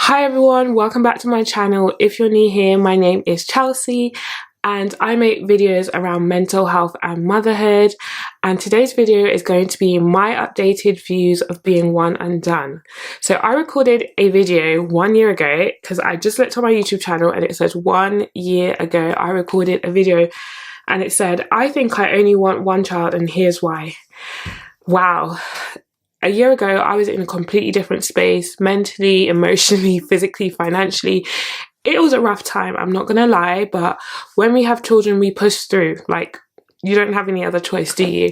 Hi everyone, welcome back to my channel. If you're new here, my name is Chelsea and I make videos around mental health and motherhood, and today's video is going to be my updated views of being one and done. So I recorded a video 1 year ago because I just looked on my YouTube channel and it says 1 year ago I recorded a video and it said, I think I only want one child and here's why. Wow. A year ago, I was in a completely different space, mentally, emotionally, physically, financially. It was a rough time, I'm not gonna lie, but when we have children, we push through. Like, you don't have any other choice, do you?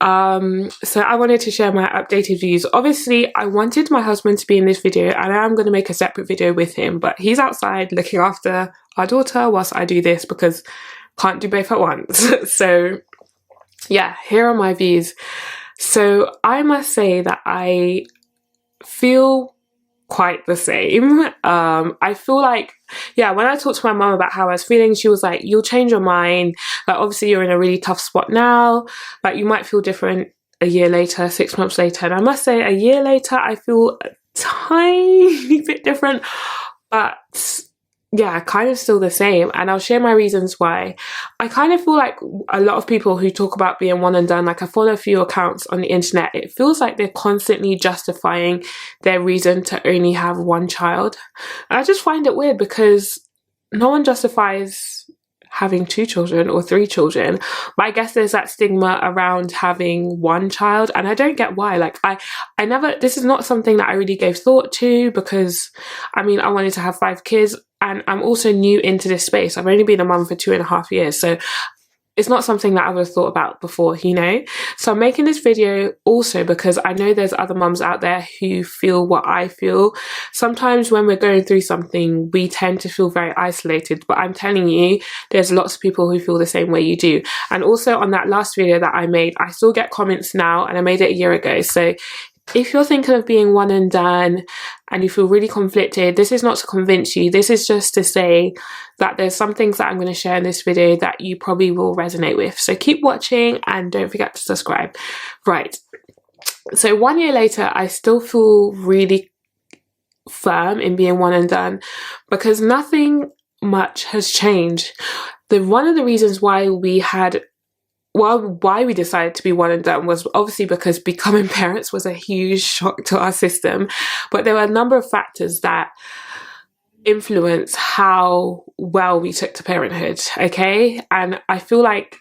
So I wanted to share my updated views. Obviously, I wanted my husband to be in this video, and I am going to make a separate video with him, but he's outside looking after our daughter whilst I do this because can't do both at once. So yeah, here are my views. So I must say that I feel quite the same. I feel like, yeah, when I talked to my mum about how I was feeling, she was like, you'll change your mind. Like, obviously you're in a really tough spot now. Like, you might feel different a year later, 6 months later. And I must say, a year later, I feel a tiny bit different, but yeah, kind of still the same. And I'll share my reasons why. I kind of feel like a lot of people who talk about being one and done, like I follow a few accounts on the internet, it feels like they're constantly justifying their reason to only have one child. And I just find it weird because no one justifies having 2 children or 3 children, but I guess there's that stigma around having one child, and I don't get why. Like, I never, this is not something that I really gave thought to because I mean, I wanted to have 5 kids and I'm also new into this space. I've only been a mum for 2.5 years, so it's not something that I would have thought about before, you know? So I'm making this video also because I know there's other mums out there who feel what I feel. Sometimes when we're going through something, we tend to feel very isolated, but I'm telling you, there's lots of people who feel the same way you do. And also on that last video that I made, I still get comments now, and I made it a year ago. So if you're thinking of being one and done and you feel really conflicted, this is not to convince you. This is just to say that there's some things that I'm going to share in this video that you probably will resonate with. So keep watching and don't forget to subscribe. Right. So 1 year later, I still feel really firm in being one and done because nothing much has changed. One of the reasons why we decided to be one and done was obviously because becoming parents was a huge shock to our system, but there were a number of factors that influence how well we took to parenthood, okay? And I feel like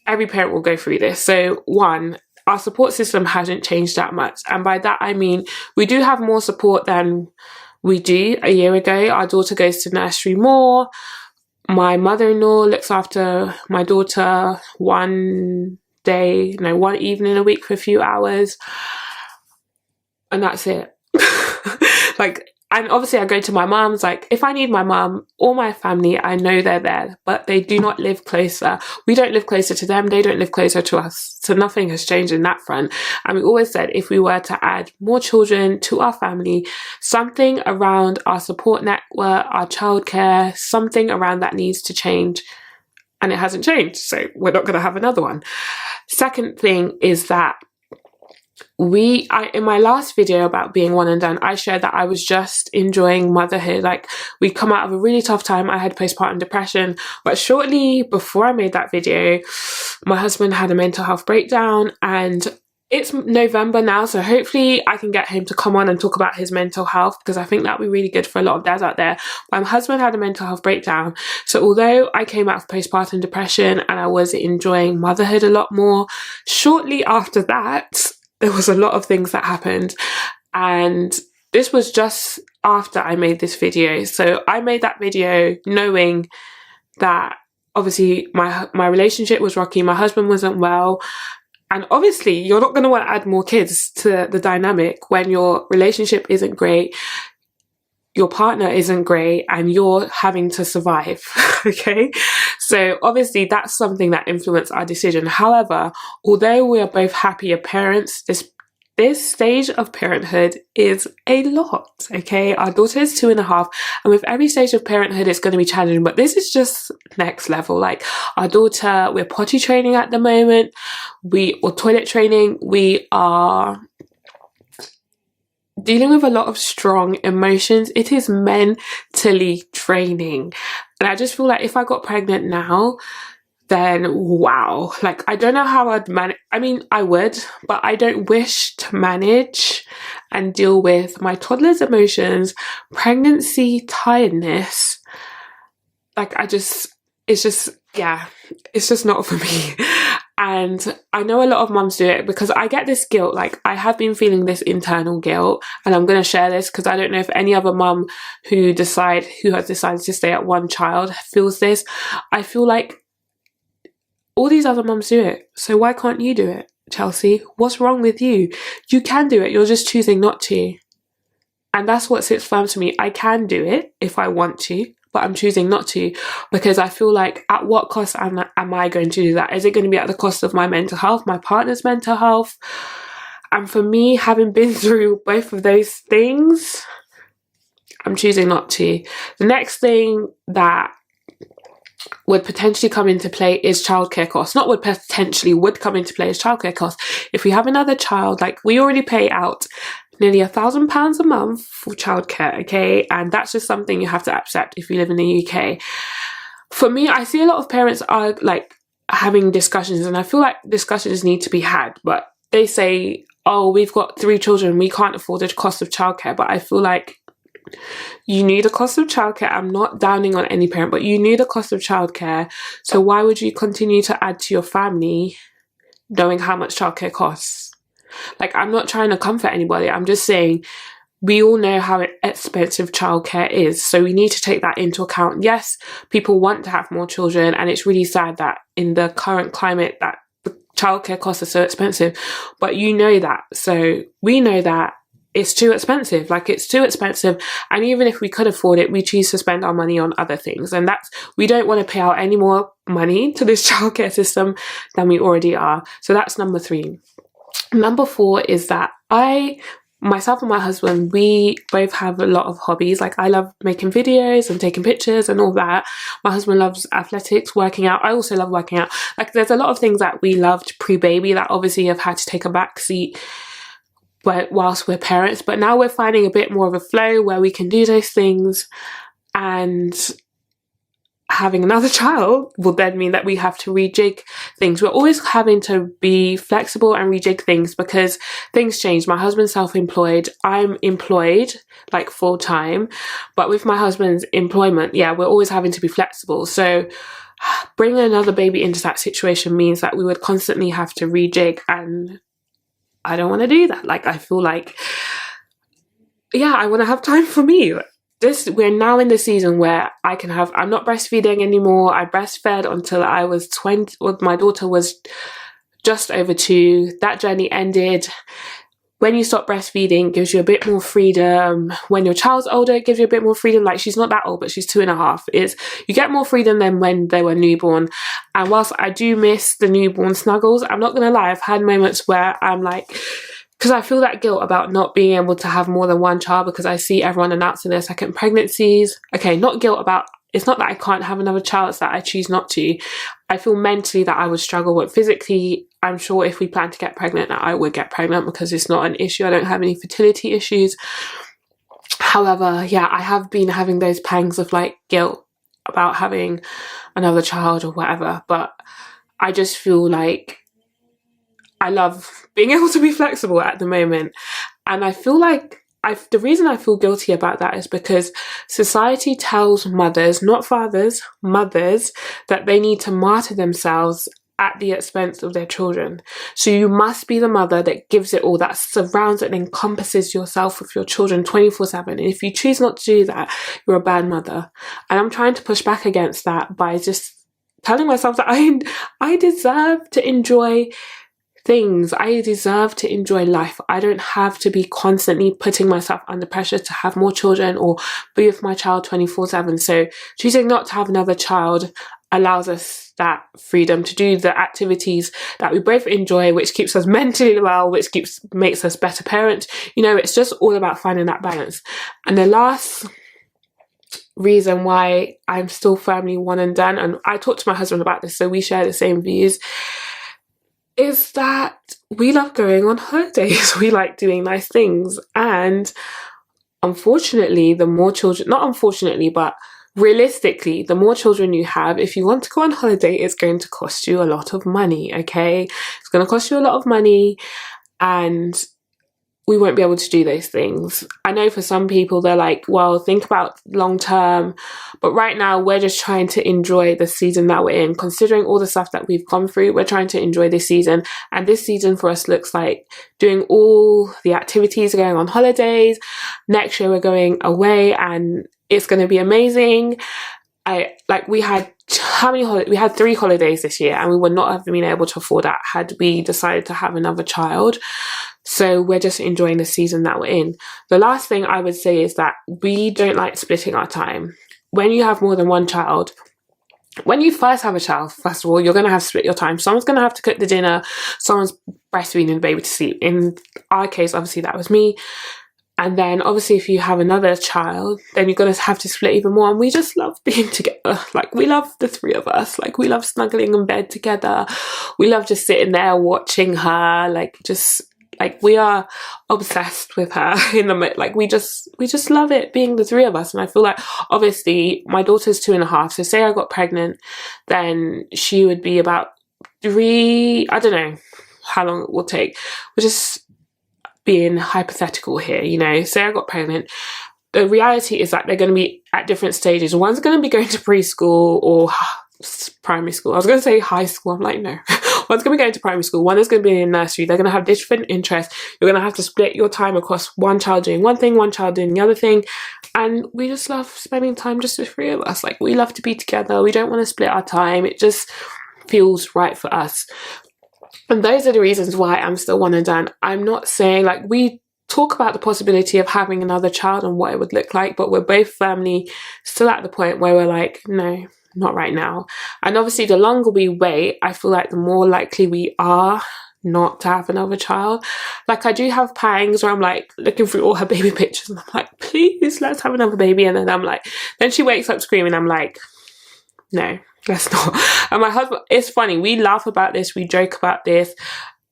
every parent will go through this. So one, our support system hasn't changed that much, and by that I mean we do have more support than we do a year ago. Our daughter goes to nursery more. My mother-in-law looks after my daughter one evening a week for a few hours, and that's it. Like, and obviously I go to my mum's. Like, if I need my mum or my family, I know they're there, but they do not live closer. We don't live closer to them. They don't live closer to us. So nothing has changed in that front. And we always said if we were to add more children to our family, something around our support network, our childcare, something around that needs to change. And it hasn't changed. So we're not going to have another one. Second thing is that in my last video about being one and done, I shared that I was just enjoying motherhood. Like, we'd come out of a really tough time. I had postpartum depression, but shortly before I made that video, my husband had a mental health breakdown, and it's November now, so hopefully I can get him to come on and talk about his mental health because I think that would be really good for a lot of dads out there. My husband had a mental health breakdown, so although I came out of postpartum depression and I was enjoying motherhood a lot more, shortly after that, there was a lot of things that happened, and this was just after I made this video. So I made that video knowing that obviously my relationship was rocky, my husband wasn't well, and obviously you're not going to want to add more kids to the dynamic when your relationship isn't great, your partner isn't great, and you're having to survive. Okay, so obviously that's something that influenced our decision. However, although we are both happier parents, this stage of parenthood is a lot. Okay, our daughter is 2.5, and with every stage of parenthood it's going to be challenging, but this is just next level. Like, our daughter, we're potty training at the moment, or toilet training, we are dealing with a lot of strong emotions. It is mentally draining. And I just feel like if I got pregnant now, then wow, like I don't know how I'd manage. I mean, I would, but I don't wish to manage and deal with my toddler's emotions, pregnancy tiredness. Like it's just not for me. And I know a lot of mums do it because I get this guilt. Like I have been feeling this internal guilt, and I'm going to share this because I don't know if any other mum who has decided to stay at one child feels this. I feel like all these other mums do it, so why can't you do it, Chelsea? What's wrong with you? You can do it, you're just choosing not to. And that's what sits firm to me. I can do it if I want to, but I'm choosing not to because I feel like at what cost am I going to do that? Is it going to be at the cost of my mental health, my partner's mental health? And for me, having been through both of those things, I'm choosing not to. The next thing that would potentially come into play is childcare costs. Not would come into play is childcare costs. If we have another child, like we already pay out nearly £1,000 a month for childcare, okay? And that's just something you have to accept if you live in the UK. For me, I see a lot of parents are like having discussions, and I feel like discussions need to be had, but they say, oh, we've got 3 children, we can't afford the cost of childcare. But I feel like you need a cost of childcare. I'm not downing on any parent, but you need a cost of childcare. So why would you continue to add to your family knowing how much childcare costs? Like, I'm not trying to comfort anybody. I'm just saying we all know how expensive childcare is. So we need to take that into account. Yes, people want to have more children, and it's really sad that in the current climate that the childcare costs are so expensive. But you know that. So we know that it's too expensive. Like, it's too expensive. And even if we could afford it, we choose to spend our money on other things. And we don't want to pay out any more money to this childcare system than we already are. So that's number 3. Number 4 is that myself and my husband, we both have a lot of hobbies. Like, I love making videos and taking pictures and all that. My husband loves athletics, working out. I also love working out. Like, there's a lot of things that we loved pre-baby that obviously have had to take a back seat whilst we're parents. But now we're finding a bit more of a flow where we can do those things, and having another child will then mean that we have to rejig things. We're always having to be flexible and rejig things because things change. My husband's self-employed. I'm employed, like full-time. But with my husband's employment, yeah, we're always having to be flexible. So bringing another baby into that situation means that we would constantly have to rejig, and I don't want to do that. Like, I feel like, yeah, I want to have time for me. We're now in the season where I'm not breastfeeding anymore. I breastfed until I was 20, well, my daughter was just over 2. That journey ended. When you stop breastfeeding, it gives you a bit more freedom. When your child's older, it gives you a bit more freedom. Like, she's not that old, but she's 2.5. You get more freedom than when they were newborn. And whilst I do miss the newborn snuggles, I'm not gonna lie, I've had moments where I'm like, because I feel that guilt about not being able to have more than one child because I see everyone announcing their second pregnancies. Okay, not guilt about, it's not that I can't have another child, it's that I choose not to. I feel mentally that I would struggle, but physically, I'm sure if we plan to get pregnant, that I would get pregnant because it's not an issue. I don't have any fertility issues. However, yeah, I have been having those pangs of like guilt about having another child or whatever, but I just feel like I love being able to be flexible at the moment. And I feel like the reason I feel guilty about that is because society tells mothers, not fathers, mothers, that they need to martyr themselves at the expense of their children. So you must be the mother that gives it all, that surrounds and encompasses yourself with your children 24/7. And if you choose not to do that, you're a bad mother. And I'm trying to push back against that by just telling myself that I deserve to enjoy things. I deserve to enjoy life. I don't have to be constantly putting myself under pressure to have more children or be with my child 24/7. So choosing not to have another child allows us that freedom to do the activities that we both enjoy, which keeps us mentally well, which makes us better parents. You know, it's just all about finding that balance. And the last reason why I'm still firmly one and done, and I talked to my husband about this, so we share the same views, is that we love going on holidays. We like doing nice things. And unfortunately, the more children, not unfortunately, but realistically, the more children you have, if you want to go on holiday, it's going to cost you a lot of money, okay? It's going to cost you a lot of money, and we won't be able to do those things. I know for some people, they're like, well, think about long term. But right now, we're just trying to enjoy the season that we're in. Considering all the stuff that we've gone through, we're trying to enjoy this season. And this season for us looks like doing all the activities, going on holidays. Next year, we're going away and it's going to be amazing. We had we had 3 holidays this year, and we would not have been able to afford that had we decided to have another child. So we're just enjoying the season that we're in. The last thing I would say is that we don't like splitting our time. When you have more than one child, when you first have a child, first of all, you're going to have to split your time. Someone's going to have to cook the dinner, someone's breastfeeding the baby to sleep. In our case, obviously that was me. And then obviously if you have another child, then you're going to have to split even more. And we just love being together. Like, we love the 3 of us. Like, we love snuggling in bed together. We love just sitting there watching her, we are obsessed with her in the, like, we just love it being the 3 of us. And I feel like, obviously my daughter's 2.5. So say I got pregnant, then she would be about 3, I don't know how long it will take. We're just being hypothetical here, you know. Say I got pregnant, the reality is that they're going to be at different stages. One's going to be going to preschool or primary school. I was going to say high school. I'm like, no. One's going to be going to primary school. One is going to be in nursery. They're going to have different interests. You're going to have to split your time across one child doing one thing, one child doing the other thing. And we just love spending time just the 3 of us. Like, we love to be together. We don't want to split our time. It just feels right for us. And those are the reasons why I'm still one and done. I'm not saying, like, we talk about the possibility of having another child and what it would look like, but we're both firmly still at the point where we're like, no, not right now. And obviously the longer we wait, I feel like the more likely we are not to have another child. Like, I do have pangs where I'm like looking through all her baby pictures and I'm like, please, let's have another baby. And then I'm like, then she wakes up screaming. I'm like, no, let's not. And my husband, it's funny, we laugh about this, we joke about this.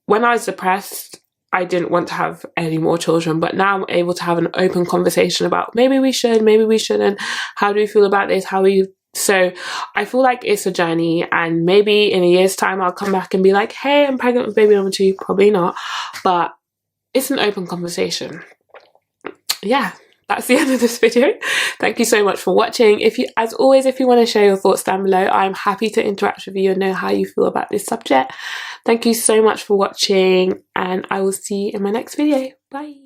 When I was depressed, I didn't want to have any more children, but now I'm able to have an open conversation about maybe we should, maybe we shouldn't. How do we feel about this? How are you? So I feel like it's a journey, and maybe in a year's time I'll come back and be like, hey, I'm pregnant with baby number 2. Probably not, but it's an open conversation. Yeah. That's the end of this video. Thank you so much for watching. As always, if you want to share your thoughts down below, I'm happy to interact with you and know how you feel about this subject. Thank you so much for watching, and I will see you in my next video. Bye.